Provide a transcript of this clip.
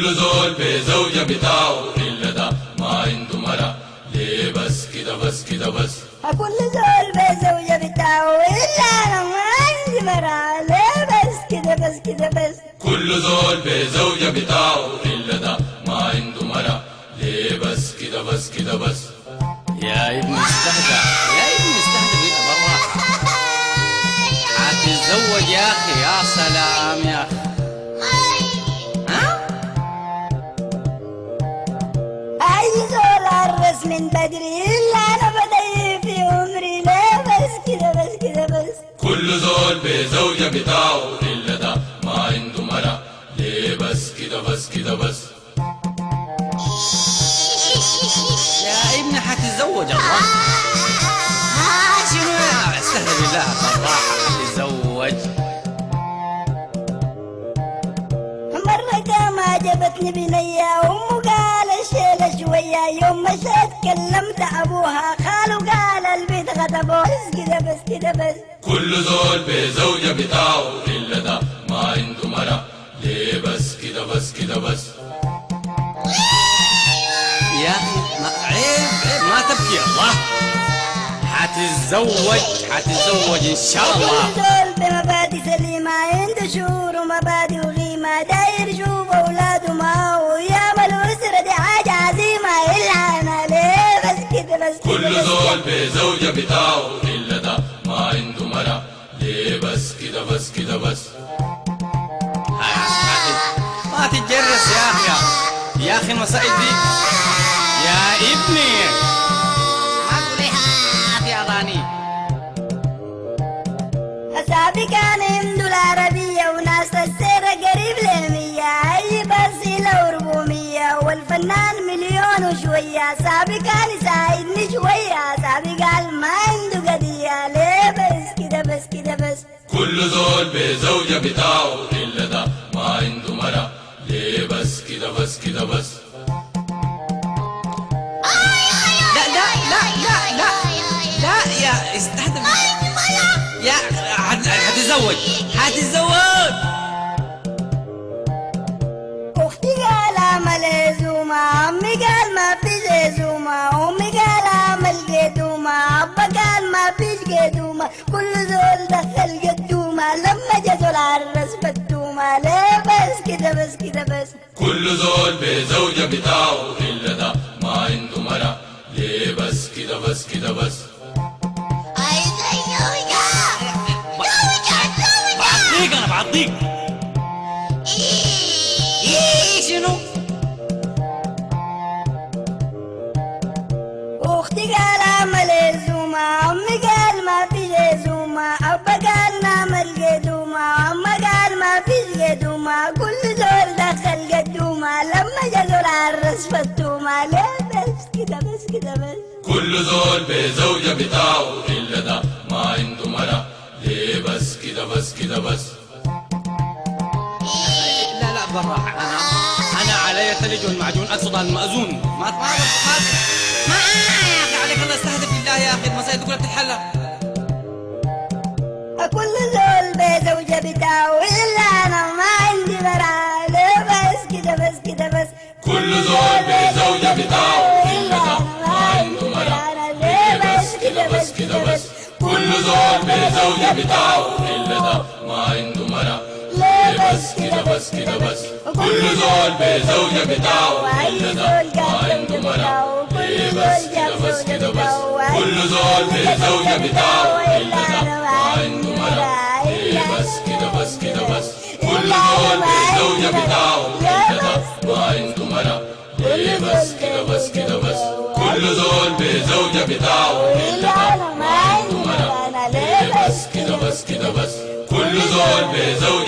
كل زول بزوجة بتاعه إلا ده ما عنده مرة. ليه بس كده بس كده بس؟ كل زول بزوجة بتاعه إلا أنا ما عندي مرة. ليه بس كده بس كده بس؟ كل زول بزوجة بتاعه إلا ده ما عنده مرة. ليه بس كده بس كده بس؟ يا ابني استهدى، يا ابني استهدى بالراحة. هتتزوج يا أخي. يا سلام يا أخي. أي زول عرس من بدري إلا أنا بدي في عمري. ليه بس كده بس كده بس؟ كل زول بزوجة بتاعه إلا ده ما عنده مرة. ليه بس كده بس كده بس؟ يا ابني هتتزوج الله. شنو يا استهدى بالله بالراحة. هتتزوج. مرة ما عجبتني بنية أمه قال الشيلة شوية. يوم مشيت كلمت أبوها خاله قال البيت غضبه. بس كده بس كده بس؟ كل زول بزوجة بتاعه إلا ده ما عنده مرة. ليه بس كده بس كده بس؟ يا أخي عيب عيب ما تبكي الله. هتتزوج إن شاء الله. كل زول بمبادئ سليمة عنده شعور ومبادئ وغيمة. داير يشوف أولاده معه ويعمل أسرة. دي حاجة عظيمة إلا أنا. ليه بس كده بس كده؟ كل زول بزوجة بتاعه إلا ده ما عنده مرة. ليه بس كده بس كده بس؟ ما تتجرس يا أخي. يا أخي المسائل دي يا ابني ما تقولي يا راني. أصحابي كان عنده العربية وناس السيرة قريب ل100. أي بصيلة و400 والفنان مليون وشوية. صاحبي كان يساعدني شوية. صاحبي قال ما عنده قضية. ليه بس كده بس كده بس؟ كل زول بزوجة بتاعه إلا ده ما عنده مرة. ليه بس كده بس كده بس؟ لا لا لا لا لا لا يا استهدى. يا هتتزوج. أختي قال أعمل عزومة. عمي قال ما فيش عزومة. أمي قال أعمل قدومة. أبا قال ما فيش قدومة. كل زول دخل قدومة. لما جا زول عرس بدومة. ليه بس كده بس كده بس؟ كل زول بزوجة بتاعه إلا ده ما عنده مرة. ليه بس كده بس كده بس؟ بعطيك أنا بعطيك. شنو؟ أختي قال أعمل عزومة. عمي قال ما فيش عزومة. أبا قال نعمل قدومة. عمي قال ما فيش قدومة. كل زول دخل قدومة. لما جا زول عرس فتومة. ليه بس كده بس كده بس؟ كل زول بزوجة بتاعه إلا ده ما عنده مرة. ليه بس كده بس كده بس؟ لا لا بالراحة. أنا علي الثلج والمعجون. أقصد المأذون. ما يا أخي عليك الله. استهدف بالله يا أخي. المسائل دي كلها بتتحل. كل زول بزوجة بتاعه إلا أنا ما عندي مرة. ليه بس كده بس كده بس؟ كل زول بزوجة بتاعه إلا ده ما عنده مرة. ليه بس كده بس كده بس؟ كل زول بزوجة بتاعه إلا ده ما عنده مرة. ليه بس كده بس كده بس؟ كل زول بزوجة بتاعه إلا ده ما عنده مرة. ليه بس كده بس كده بس؟ كل زول بزوجة بتاعه إلا ده ما عنده مرة. ليه بس كده بس كده بس؟ كل زول بزوجة بتاعه إلا ده ما عنده مرة. ليه بس كده بس كده بس؟ كل زول بزوجة بتاعه إلا ده ما عنده مرة. ليه بس كده بس كده بس؟ كل زول بزوجة